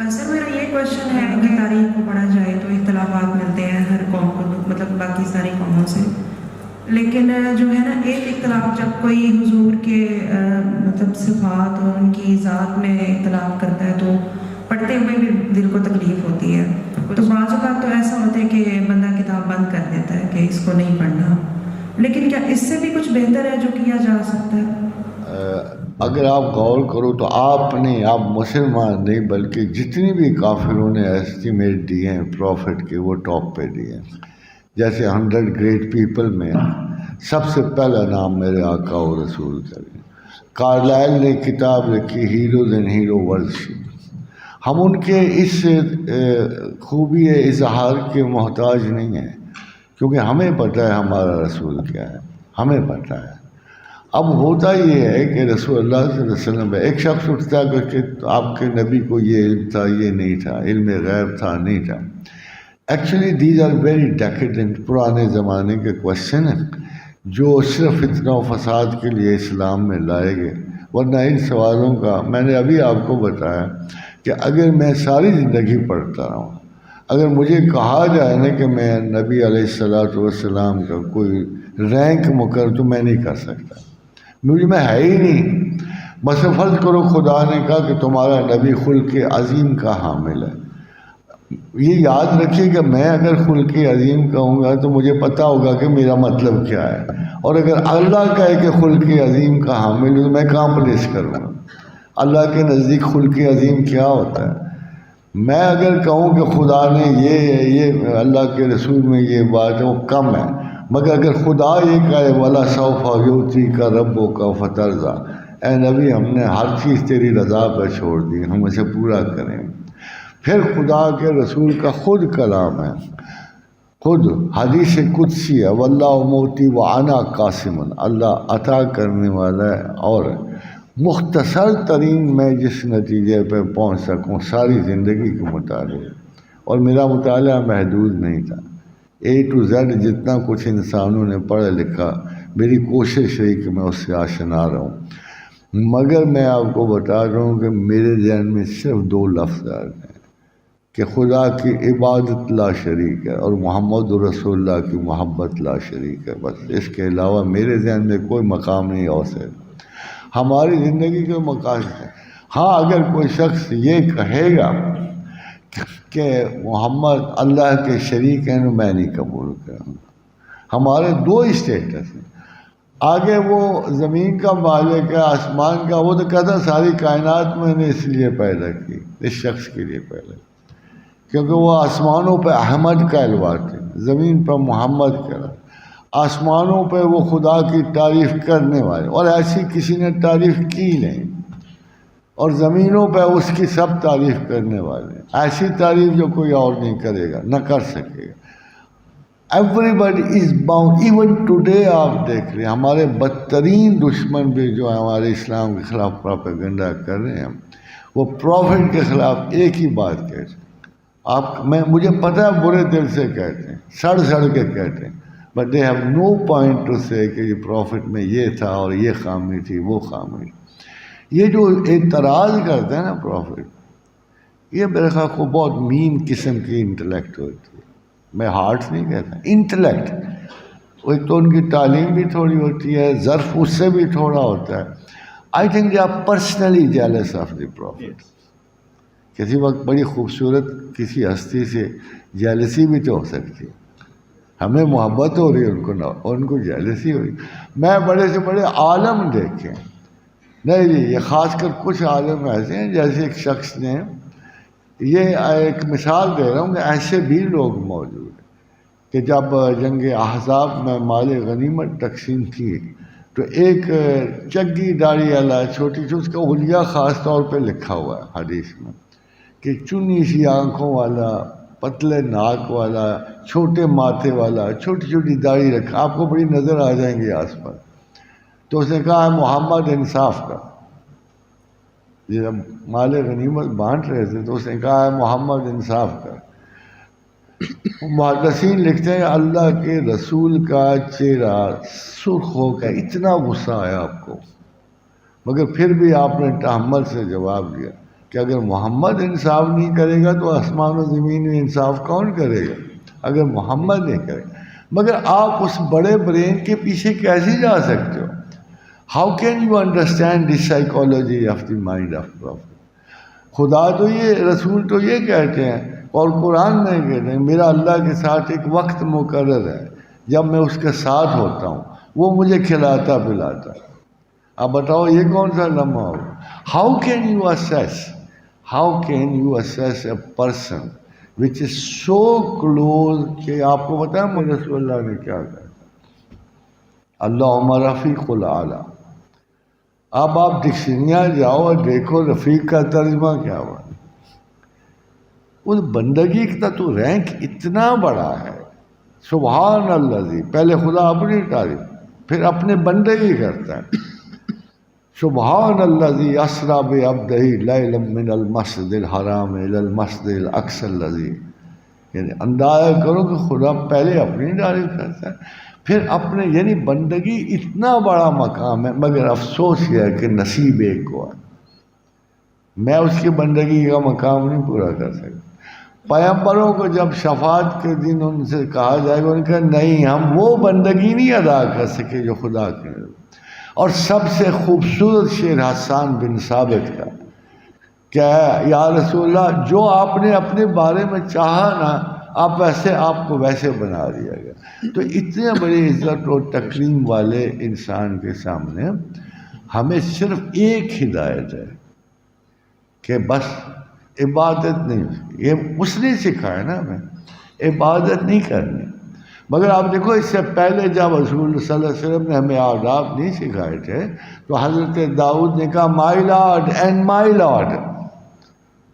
Sir मेरा ये question है कि तारीख को पढ़ा जाए तो इख्तलाफात मिलते हैं हर कौम को, मतलब बाकी सारी कौमों से, लेकिन जो है ना एक इख्तलाफ जब कोई हुजूर के मतलब सिफात और उनकी ज़ात में इख्तलाफ करता है तो पढ़ते हुए भी दिल को तकलीफ़ होती है। तो बाज़ औक़ात तो ऐसा होता है कि बंदा किताब बंद कर देता है कि इसको नहीं पढ़ना, लेकिन क्या इससे भी कुछ बेहतर है जो किया जा सकता है? अगर आप गौर करो तो आप मुसलमान नहीं बल्कि जितनी भी काफिरों ने एस्टीमेट दिए हैं प्रॉफिट के, वो टॉप पे दिए हैं। जैसे 100 ग्रेट पीपल में सबसे पहला नाम मेरे आका और रसूल का है। कार्लाइल ने किताब लिखी हीरोज एंड हीरो वर्शिप। हम उनके इस खूबी इजहार के मोहताज नहीं हैं, क्योंकि हमें पता है हमारा रसूल क्या है, हमें पता है। अब होता ये है कि रसूलुल्लाह सल्लल्लाहु अलैहि वसल्लम एक शख्स उठता है कि आपके नबी को ये इल्म था, ये नहीं था, इल्म गैब था, नहीं था। एक्चुअली दीज आर वेरी डेकेडेंट, पुराने ज़माने के क्वेश्चन हैं जो सिर्फ फितना और फसाद के लिए इस्लाम में लाए गए। वरना इन सवालों का मैंने अभी आपको बताया कि अगर मैं सारी ज़िंदगी पढ़ता रहूँ, अगर मुझे कहा जाए ना कि मैं नबी अलैहिस्सलातु वस्सलाम का कोई रैंक मुकर, तो मैं नहीं कर सकता, मुझे में है ही नहीं। बस फर्ज करो खुदा ने कहा कि तुम्हारा नबी खुल्क अजीम का हामिल है। ये याद रखिए कि मैं अगर खुल्क अजीम कहूँगा तो मुझे पता होगा कि मेरा मतलब क्या है, और अगर अल्लाह कहे कि खुल्क अजीम का हामिल है तो मैं कहाँ प्लेस करूँगा। अल्लाह के नज़दीक खुल्क अजीम क्या होता है। मैं अगर कहूँ कि खुदा ने ये अल्लाह के रसूल में ये बात है, वो कम है। मगर अगर खुदा ये कहे वाला सौफा युती का रब्बो का फतरजा, ए नबी हमने हर चीज़ तेरी रज़ा पर छोड़ दी, हम इसे पूरा करें। फिर खुदा के रसूल का खुद कलाम है, खुद हदीस कुदसी है, वल्लाहु मोती व आना कासिमन, अल्लाह अता करने वाला है और मुख्तसर तरीन मैं जिस नतीजे पर पहुँच सकूँ सारी ज़िंदगी के मुताले, और मेरा मुताला महदूद नहीं था। A to Z जितना कुछ इंसानों ने पढ़ा लिखा, मेरी कोशिश रही कि मैं उससे आशना रहूँ। मगर मैं आपको बता रहा हूँ कि मेरे ज़हन में सिर्फ 2 लफ्ज़ आ रहे हैं कि खुदा की इबादत ला शरीक है और मोहम्मद रसूलुल्लाह की मोहब्बत ला शरीक है। बस इसके अलावा मेरे ज़हन में कोई मकाम नहीं और से हमारी ज़िंदगी के मकाम है। हाँ, अगर कोई शख्स ये कहेगा कि मोहम्मद अल्लाह के शरीक हैं तो मैं नहीं कबूल करूँगा। हमारे 2 स्टेटस हैं, आगे वो ज़मीन का मालिक है, आसमान का, वो तो कहता सारी कायनात मैंने इसलिए पैदा की, इस शख्स के लिए पैदा की, क्योंकि वो आसमानों पे अहमद कहलवाते, ज़मीन पर मोहम्मद कहलाते। आसमानों पे वो खुदा की तारीफ़ करने वाले, और ऐसी किसी ने तारीफ़ की नहीं, और ज़मीनों पे उसकी सब तारीफ़ करने वाले, ऐसी तारीफ़ जो कोई और नहीं करेगा, न कर सकेगा। Everybody is bound. Even today आप देख रहे हैं हमारे बदतरीन दुश्मन भी जो हमारे इस्लाम के ख़िलाफ़ प्रोपेगेंडा कर रहे हैं, वो प्रॉफिट के ख़िलाफ़ एक ही बात कहते हैं। मुझे पता है बुरे दिल से कहते हैं, सड़ के कहते हैं, but they have no point to say कि ये प्रॉफिट में ये था और ये खामी थी, वो खामी थी। ये जो एतराज़ करते हैं ना प्रॉफिट, ये मेरे ख्याल को बहुत मीन किस्म की इंटेलेक्ट होती है। मैं हार्ट नहीं कहता, इंटेलेक्ट। वो एक तो उनकी तालीम भी थोड़ी होती है, ज़र्फ उससे भी थोड़ा होता है। I think they are personally jealous of the profit. किसी वक्त बड़ी खूबसूरत किसी हस्ती से जेलसी भी तो हो सकती है, हमें मोहब्बत हो रही है उनको ना, उनको जेलसी हो रही। मैं बड़े से बड़े आलम देखे नहीं जी, ये ख़ासकर कुछ आलम ऐसे हैं, जैसे एक शख्स ने, ये एक मिसाल दे रहा हूँ कि ऐसे भी लोग मौजूद हैं कि जब जंग अहज़ाब में माल गनीमत तकसीम की तो एक चग्गी दाढ़ी वाला छोटी सी, उसका हुलिया ख़ास तौर पे लिखा हुआ है हदीस में कि चुनी सी आँखों वाला, पतले नाक वाला, छोटे माथे वाला, छोटी छोटी दाढ़ी रखा, आपको बड़ी नज़र आ जाएंगी आस पास। तो उसने कहा मोहम्मद इंसाफ का, जब माल गनीमत बांट रहे थे तो उसने कहा मोहम्मद इंसाफ का। मुहद्दिसीन लिखते हैं अल्लाह के रसूल का चेहरा सुर्ख हो गया, इतना गुस्सा आया आपको, मगर फिर भी आपने तहम्मुल से जवाब दिया। کہ اگر محمد انصاف نہیں کرے گا تو آسمان و زمین میں انصاف کون کرے گا اگر محمد نہیں کرے گا. مگر آپ اس بڑے برین کے پیچھے کیسے جا سکتے ہو؟ How can you understand the psychology of the mind of prophet? خدا تو یہ رسول تو یہ کہتے ہیں اور قرآن میں کہتے ہیں میرا اللہ کے ساتھ ایک وقت مقرر ہے جب میں اس کے ساتھ ہوتا ہوں وہ مجھے کھلاتا پلاتا. اب بتاؤ یہ کون سا لمحہ ہو؟ How can you assess a person which is so close کہ آپ کو بتائیں مجھے رسول اللہ نے کیا کہا اللہم رفیق الاعلیٰ. اب آپ ڈکشنریاں جاؤ اور دیکھو رفیق کا ترجمہ کیا ہوا. اس بندگی کا تو رینک اتنا بڑا ہے. سبحان اللہ، پہلے خدا اپنی تعریف پھر اپنے بندگی کرتا ہے. سبحان الذی اسریٰ بعبدہ لیلا من المسجد الحرام الی المسجد الاقصی الذی، یعنی اندازہ کرو کہ خدا پہلے اپنی تعریف کرتا ہے پھر اپنے، یعنی بندگی اتنا بڑا مقام ہے. مگر افسوس یہ ہے کہ نصیب ایک کو ہے. میں اس کی بندگی کا مقام نہیں پورا کر سکتا. پیغمبروں کو جب شفاعت کے دن ان سے کہا جائے گا ان کا نہیں ہم وہ بندگی نہیں ادا کر سکے جو خدا کے. اور سب سے خوبصورت شعر حسان بن ثابت کا کیا ہے، یا رسول اللہ جو آپ نے اپنے بارے میں چاہا نا آپ کو ویسے بنا دیا گیا. تو اتنے بڑی عزت و تکریم والے انسان کے سامنے ہمیں صرف ایک ہدایت ہے کہ بس عبادت نہیں، یہ اس نے سکھایا نا ہمیں عبادت نہیں کرنی. مگر آپ دیکھو اس سے پہلے جب رسول صلی اللہ علیہ وسلم نے ہمیں آداب نہیں سکھائے تھے تو حضرت داؤد نے کہا مائی لارڈ اینڈ مائی لارڈ.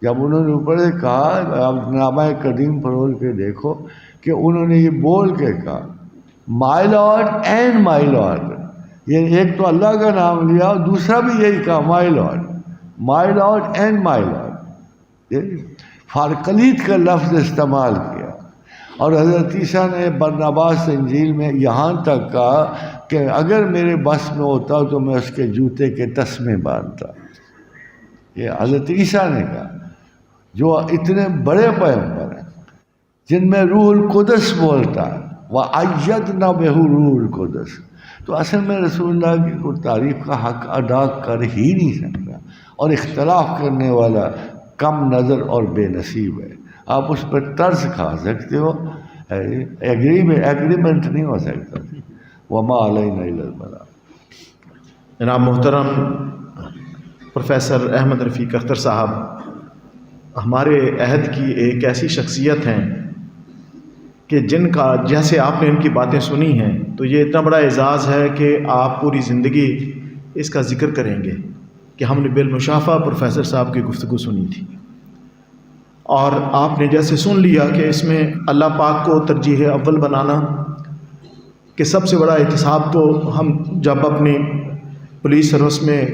جب انہوں نے اوپر سے کہا، آپ نامہ قدیم پرول کے دیکھو کہ انہوں نے یہ بول کے کہا مائی لارڈ اینڈ مائی لارڈ، یہ ایک تو اللہ کا نام لیا اور دوسرا بھی یہی کہا مائی لارڈ اینڈ مائی لارڈ، فارقلیت کا لفظ استعمال کیا. اور حضرت عیسیٰ نے برناباس انجیل میں یہاں تک کہا کہ اگر میرے بس میں ہوتا تو میں اس کے جوتے کے تسمے باندھتا. یہ حضرت عیسیٰ نے کہا جو اتنے بڑے پیغمبر ہیں جن میں روح القدس بولتا ہے وَأَيَّدْنَا بِهُ روح القدس. تو اصل میں رسول اللہ کی کوئی تعریف کا حق ادا کر ہی نہیں سکتا. اور اختلاف کرنے والا کم نظر اور بے نصیب ہے. آپ اس پر طرز کھا سکتے ہو، ایگریمنٹ نہیں ہو سکتا. وَمَا عَلَيْنَا إِلَّا الْبَلَاغُ. جناب محترم پروفیسر احمد رفیق اختر صاحب ہمارے عہد کی ایک ایسی شخصیت ہیں کہ جن کا جیسے آپ نے ان کی باتیں سنی ہیں تو یہ اتنا بڑا اعزاز ہے کہ آپ پوری زندگی اس کا ذکر کریں گے کہ ہم نے بالمشافہ پروفیسر صاحب کی گفتگو سنی تھی. اور آپ نے جیسے سن لیا کہ اس میں اللہ پاک کو ترجیح اول بنانا کہ سب سے بڑا احتساب تو ہم جب اپنی پولیس سروس میں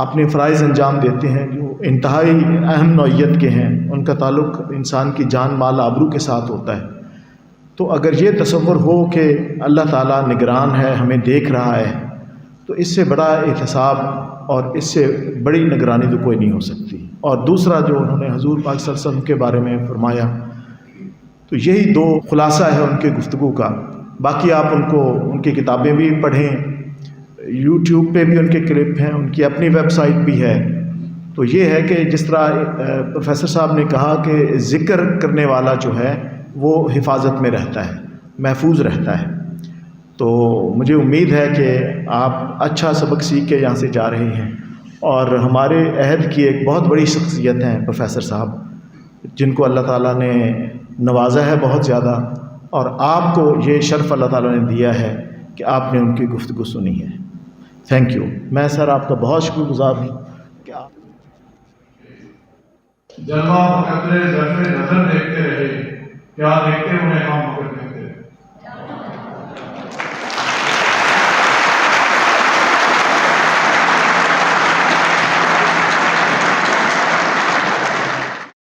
اپنے فرائض انجام دیتے ہیں جو انتہائی اہم نوعیت کے ہیں، ان کا تعلق انسان کی جان مال آبرو کے ساتھ ہوتا ہے. تو اگر یہ تصور ہو کہ اللہ تعالیٰ نگران ہے، ہمیں دیکھ رہا ہے، تو اس سے بڑا احتساب اور اس سے بڑی نگرانی تو کوئی نہیں ہو سکتی. اور دوسرا جو انہوں نے حضور پاک صلی اللہ علیہ وسلم کے بارے میں فرمایا تو یہی دو خلاصہ ہے ان کی گفتگو کا. باقی آپ ان کی کتابیں بھی پڑھیں، یوٹیوب پہ بھی ان کے کلپ ہیں، ان کی اپنی ویب سائٹ بھی ہے. تو یہ ہے کہ جس طرح پروفیسر صاحب نے کہا کہ ذکر کرنے والا جو ہے وہ حفاظت میں رہتا ہے، محفوظ رہتا ہے. تو مجھے امید ہے کہ آپ اچھا سبق سیکھ کے یہاں سے جا رہے ہیں. اور ہمارے عہد کی ایک بہت بڑی شخصیت ہیں پروفیسر صاحب، جن کو اللہ تعالیٰ نے نوازا ہے بہت زیادہ، اور آپ کو یہ شرف اللہ تعالیٰ نے دیا ہے کہ آپ نے ان کی گفتگو سنی ہے. Thank you. میں سر آپ کا بہت شکر گزار ہوں کہ آپ جلوہ مقدرے ظرف نظر دیکھتے رہے، کیا دیکھتے انہیں ہم مقدر